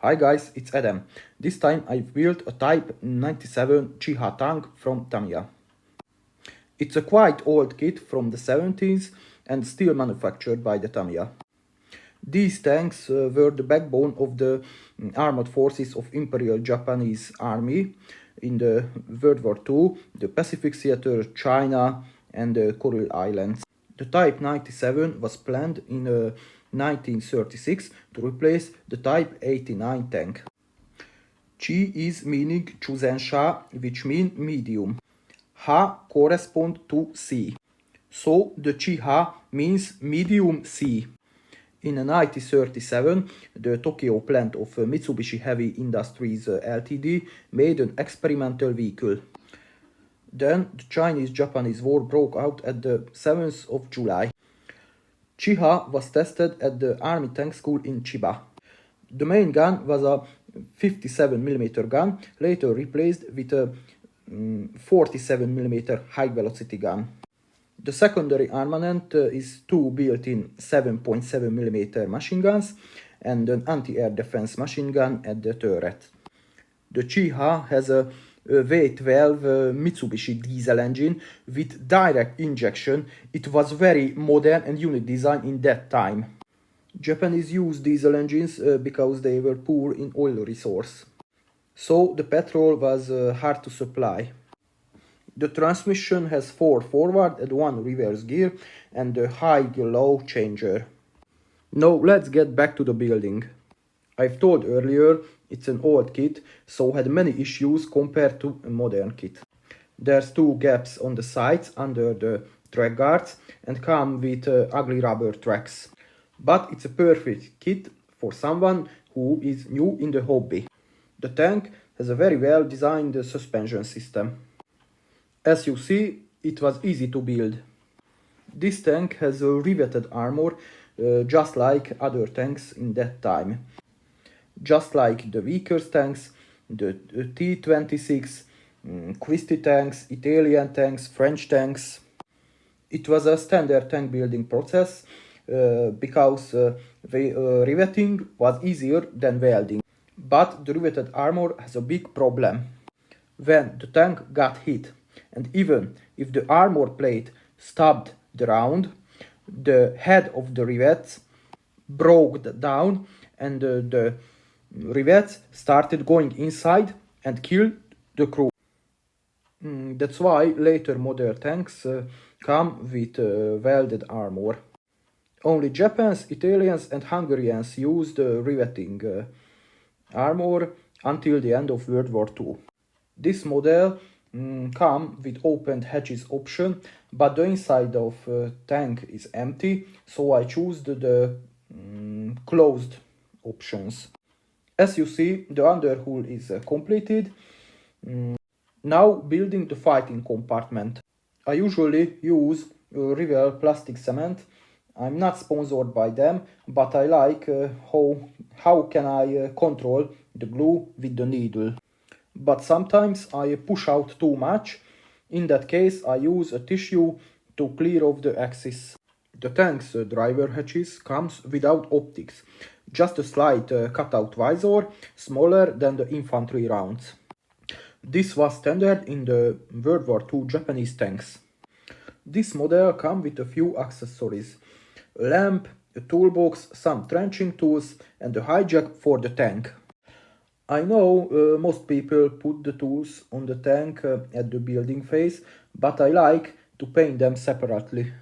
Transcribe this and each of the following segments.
Hi guys, it's Adam. This time I've built a Type 97 Chi-Ha tank from Tamiya. It's a quite old kit from the 70s and still manufactured by the Tamiya. These tanks were the backbone of the armored forces of Imperial Japanese Army in the World War II, the Pacific Theater, China and the Kuril Islands. The Type 97 was planned in 1936 to replace the Type 89 tank. Chi is meaning Chuzensha, which mean medium. Ha correspond to C. So the Chi-Ha means medium C. In 1937, the Tokyo plant of Mitsubishi Heavy Industries Ltd. made an experimental vehicle. Then the Chinese-Japanese War broke out at the 7th of July. Chi-Ha was tested at the Army Tank School in Chiba. The main gun was a 57mm gun, later replaced with a 47mm high-velocity gun. The secondary armament is two built-in 7.7mm machine guns and an anti-air defense machine gun at the turret. The Chi-Ha has a V12 Mitsubishi diesel engine with direct injection. It was very modern and unique design in that time. Japanese used diesel engines because they were poor in oil resource. So the petrol was hard to supply. The transmission has 4 forward and 1 reverse gear and a high-low changer. Now let's get back to the building. I've told earlier it's an old kit, so had many issues compared to a modern kit. There's 2 gaps on the sides under the track guards and come with ugly rubber tracks. But it's a perfect kit for someone who is new in the hobby. The tank has a very well designed suspension system. As you see, it was easy to build. This tank has a riveted armor, just like other tanks in that time. Just like the Vickers tanks, the T-26, Christie tanks, Italian tanks, French tanks. It was a standard tank building process because riveting was easier than welding. But the riveted armor has a big problem. When the tank got hit, and even if the armor plate stopped the round, the head of the rivets broke down and the rivets started going inside and killed the crew. That's why later modern tanks come with welded armor. Only Japanese, Italians and Hungarians used riveting armor until the end of World War II. This model come with opened hatches option, but the inside of tank is empty, so I choose the closed options. As you see, the underhull is completed. Now building the fighting compartment. I usually use Rivel plastic cement. I'm not sponsored by them, but I like how can I control the glue with the needle. But sometimes I push out too much. In that case, I use a tissue to clear off the axis. The tank's driver hatches comes without optics, just a slight cutout visor, smaller than the infantry rounds. This was standard in the World War II Japanese tanks. This model comes with a few accessories: a lamp, a toolbox, some trenching tools and a hijack for the tank. I know most people put the tools on the tank at the building phase, but I like to paint them separately.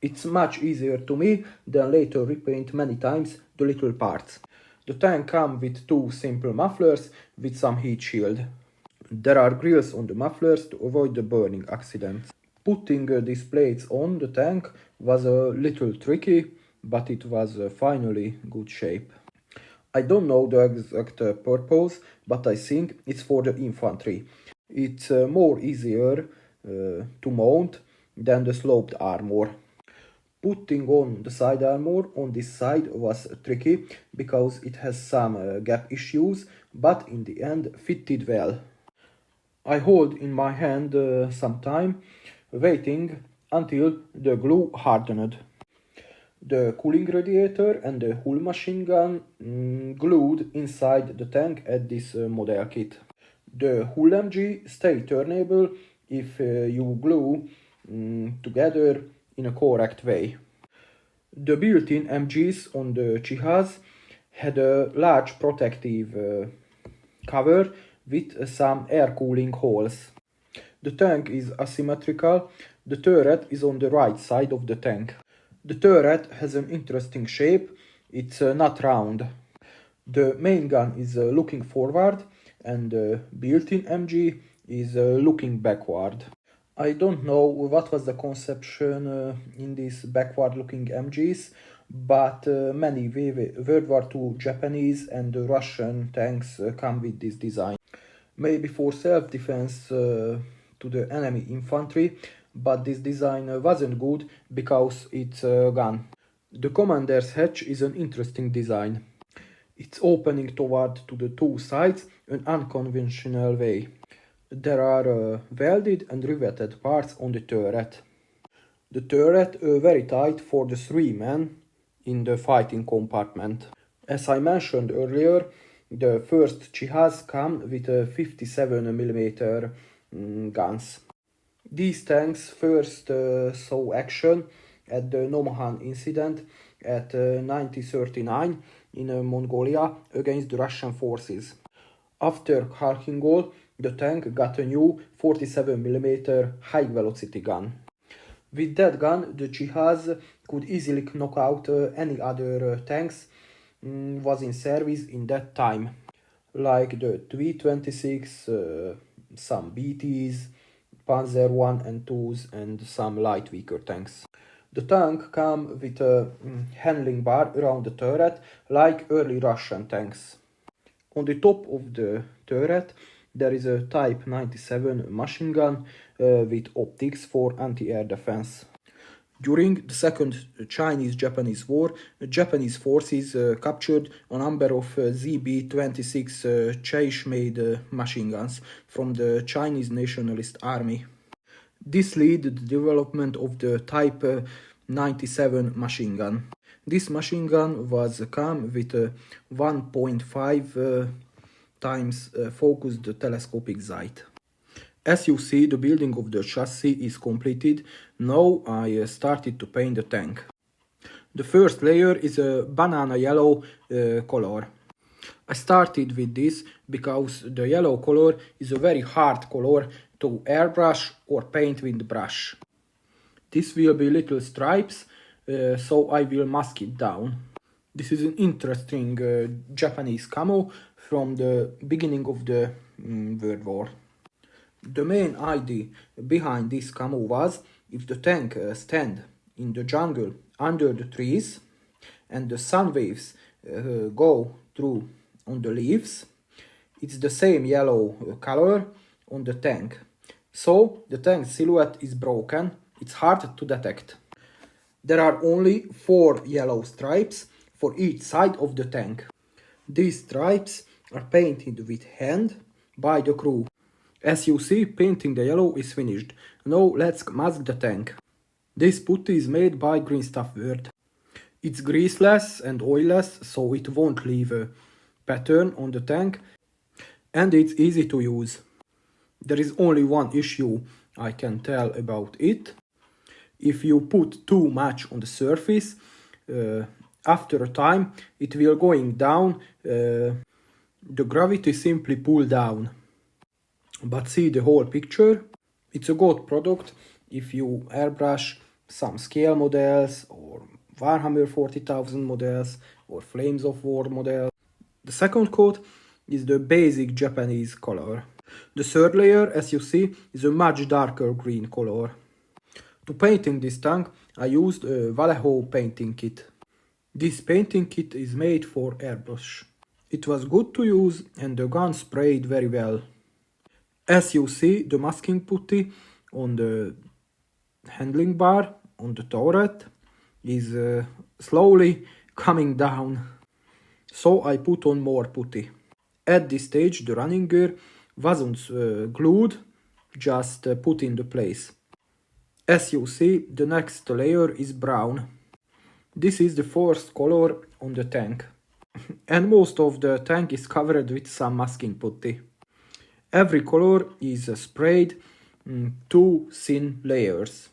It's much easier to me than later repaint many times the little parts. The tank comes with 2 simple mufflers with some heat shield. There are grills on the mufflers to avoid the burning accidents. Putting these plates on the tank was a little tricky, but it was finally good shape. I don't know the exact purpose, but I think it's for the infantry. It's more easier to mount than the sloped armor. Putting on the side armor on this side was tricky because it has some gap issues, but in the end fitted well. I hold in my hand some time, waiting until the glue hardened. The cooling radiator and the hull machine gun glued inside the tank at this model kit. The hull MG stay turnable if you glue together in a correct way. The built-in MGs on the Chi-Has had a large protective cover with some air cooling holes. The tank is asymmetrical. The turret is on the right side of the tank. The turret has an interesting shape. It's not round. The main gun is looking forward and the built-in MG is looking backward. I don't know what was the conception in these backward-looking MGs, but many World War II Japanese and Russian tanks come with this design. Maybe for self-defense to the enemy infantry, but this design wasn't good because it's a gun. The commander's hatch is an interesting design. It's opening toward to the two sides an unconventional way. There are welded and riveted parts on the turret. The turret very tight for the 3 men in the fighting compartment. As I mentioned earlier, the first Chi-Has come with 57mm guns. These tanks first saw action at the Nomahan incident at 1939 in Mongolia against the Russian forces. After Kharkingol, the tank got a new 47mm high-velocity gun. With that gun, the Chi-Has could easily knock out any other tanks was in service in that time, like the Tv-26, some BTs, Panzer 1 and 2s, and some light weaker tanks. The tank came with a handling bar around the turret, like early Russian tanks. On the top of the turret, there is a Type97 machine gun with optics for anti-air defense. During the Second Chinese-Japanese War, Japanese forces captured a number of ZB-26 Chase-made machine guns from the Chinese Nationalist Army. This led to the development of the Type-97 machine gun. This machine gun was come with a 1.5 times focused telescopic sight. As you see, the building of the chassis is completed. Now I started to paint the tank. The first layer is a banana yellow color. I started with this because the yellow color is a very hard color to airbrush or paint with brush. This will be little stripes, so I will mask it down. This is an interesting Japanese camo from the beginning of the World War. The main idea behind this camo was if the tank stand in the jungle under the trees and the sun waves go through on the leaves, it's the same yellow color on the tank. So the tank silhouette is broken, it's hard to detect. There are only 4 yellow stripes for each side of the tank. These stripes are painted with hand by the crew. As you see, painting the yellow is finished. Now let's mask the tank. This putty is made by Green Stuff World. It's greaseless and oilless, so it won't leave a pattern on the tank, and it's easy to use. There is only one issue I can tell about it. If you put too much on the surface, after a time it will going down, the gravity simply pull down. But see the whole picture. It's a good product if you airbrush some scale models or Warhammer 40,000 models or Flames of War models. The second coat is the basic Japanese color. The third layer, as you see, is a much darker green color. To painting this tank, I used a Vallejo painting kit. This painting kit is made for airbrush. It was good to use and the gun sprayed very well. As you see, the masking putty on the handling bar on the turret is slowly coming down. So I put on more putty. At this stage the running gear wasn't glued, just put into place. As you see, the next layer is brown. This is the first color on the tank. And most of the tank is covered with some masking putty. Every color is sprayed in 2 thin layers.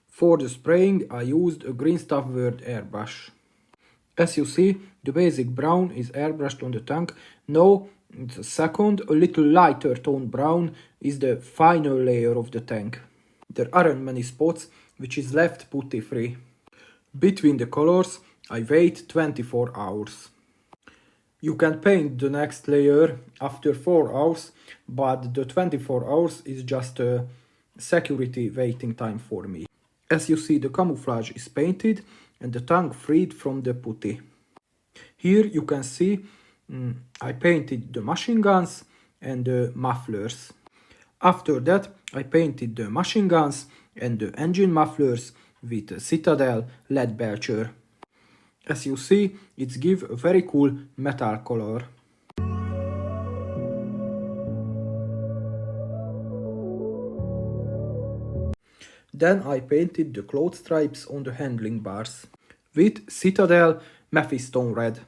For the spraying I used a green stuff word airbrush. As you see, the basic brown is airbrushed on the tank. Now the second, a little lighter toned brown, is the final layer of the tank. There aren't many spots, which is left putty free. Between the colors I wait 24 hours. You can paint the next layer after 4 hours, but the 24 hours is just a security waiting time for me. As you see, the camouflage is painted and the tank freed from the putty. Here you can see I painted the machine guns and the mufflers. After that I painted the machine guns and the engine mufflers with Citadel lead belcher. As you see, it gives a very cool metal color. Then I painted the cloth stripes on the handling bars with Citadel Mephiston red.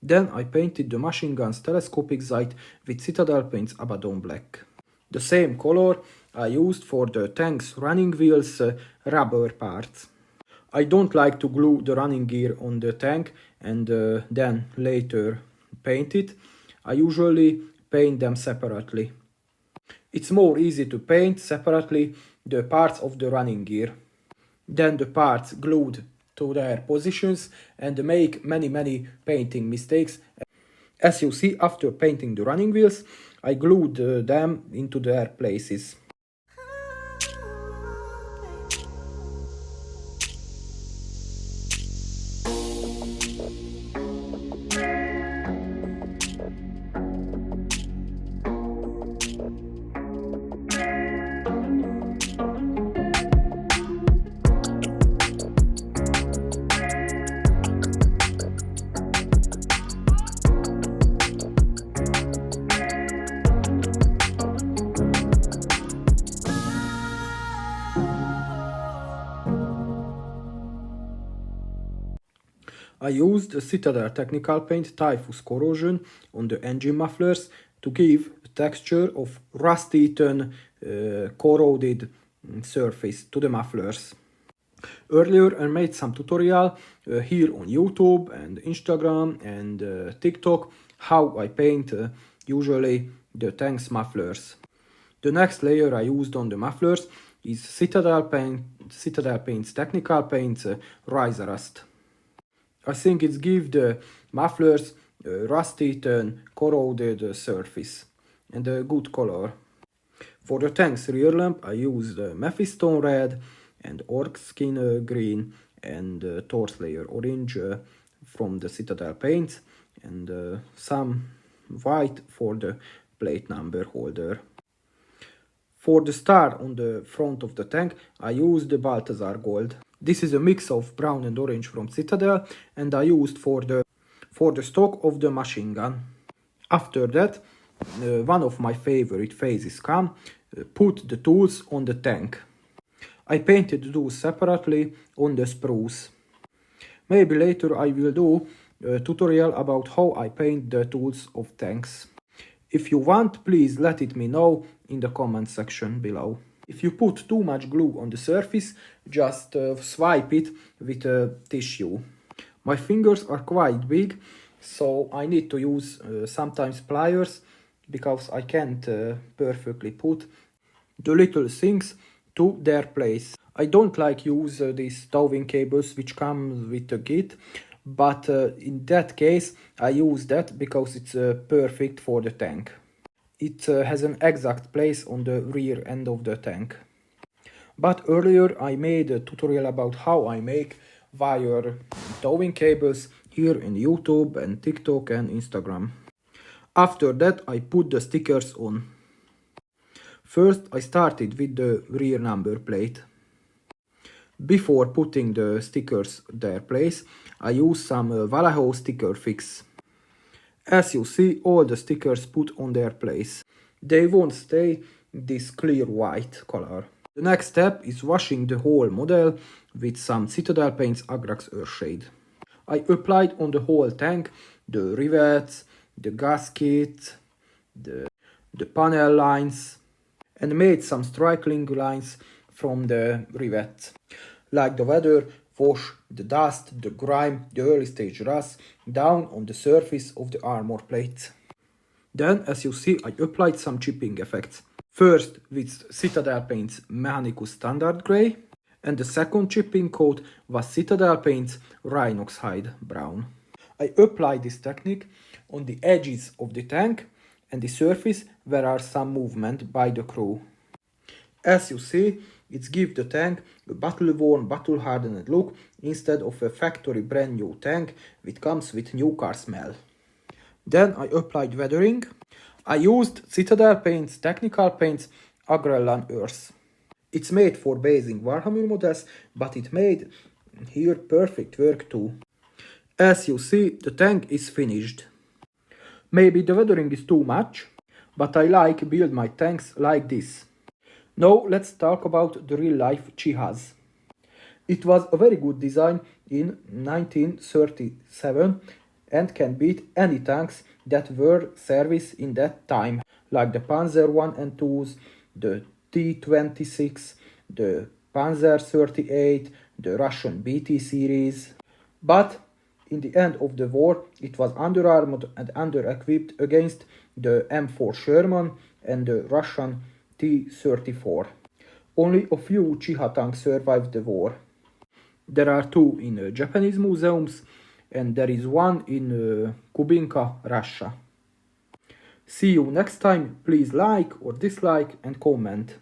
Then I painted the machine gun's telescopic sight with Citadel Paint's Abaddon black. The same color I used for the tank's running wheels rubber parts. I don't like to glue the running gear on the tank and then later paint it. I usually paint them separately. It's more easy to paint separately the parts of the running gear. Then the parts glued to their positions and make many painting mistakes. As you see, after painting the running wheels, I glued them into their places. I used Citadel Technical Paint Typhus Corrosion on the engine mufflers to give a texture of rust-eaten, corroded surface to the mufflers. Earlier I made some tutorial here on YouTube and Instagram and TikTok how I paint usually the tank's mufflers. The next layer I used on the mufflers is Citadel Paint's Technical Paint's Riser Rust. I think it gives the mufflers a rust-eaten, corroded surface and a good color. For the tank's rear lamp I used Mephiston red and orc skin green and torch layer orange from the Citadel paints and some white for the plate number holder. For the star on the front of the tank I used the Balthazar gold. This is a mix of brown and orange from Citadel and I used for the stock of the machine gun. After that, one of my favorite phases come, put the tools on the tank. I painted the tools separately on the spruce. Maybe later I will do a tutorial about how I paint the tools of tanks. If you want, please let it me know in the comment section below. If you put too much glue on the surface, just swipe it with a tissue. My fingers are quite big, so I need to use sometimes pliers because I can't perfectly put the little things to their place. I don't like use these towing cables which come with the kit, but in that case I use that because it's perfect for the tank. It has an exact place on the rear end of the tank. But earlier I made a tutorial about how I make wire towing cables here in YouTube and TikTok and Instagram. After that I put the stickers on. First I started with the rear number plate. Before putting the stickers their place, I use some Vallejo sticker fix. As you see, all the stickers put on their place. They won't stay this clear white color. The next step is washing the whole model with some Citadel Paints Agrax Earthshade. I applied on the whole tank the rivets, the gasket, the panel lines, and made some striking lines from the rivets, like the weather, wash, the dust, the grime, the early stage rust, down on the surface of the armor plate. Then, as you see, I applied some chipping effects. First with Citadel Paints Mechanicus Standard Grey, and the second chipping coat was Citadel Paints Rhinox Hide Brown. I applied this technique on the edges of the tank and the surface where are some movement by the crew. As you see, it gives the tank a battle-worn, battle-hardened look instead of a factory brand new tank which comes with new car smell. Then I applied weathering. I used Citadel Paints Technical Paints Agrellan Earth. It's made for basing Warhammer models, but it made here perfect work too. As you see, the tank is finished. Maybe the weathering is too much, but I like build my tanks like this. Now let's talk about the real-life Chi-Has. It was a very good design in 1937 and can beat any tanks that were serviced in that time, like the Panzer I and IIs, the T-26, the Panzer 38, the Russian BT series. But in the end of the war, it was under-armored and under-equipped against the M4 Sherman and the Russian T-34. Only a few Chi-Ha tanks survived the war. There are two in Japanese museums, and there is one in Kubinka, Russia. See you next time. Please like or dislike and comment.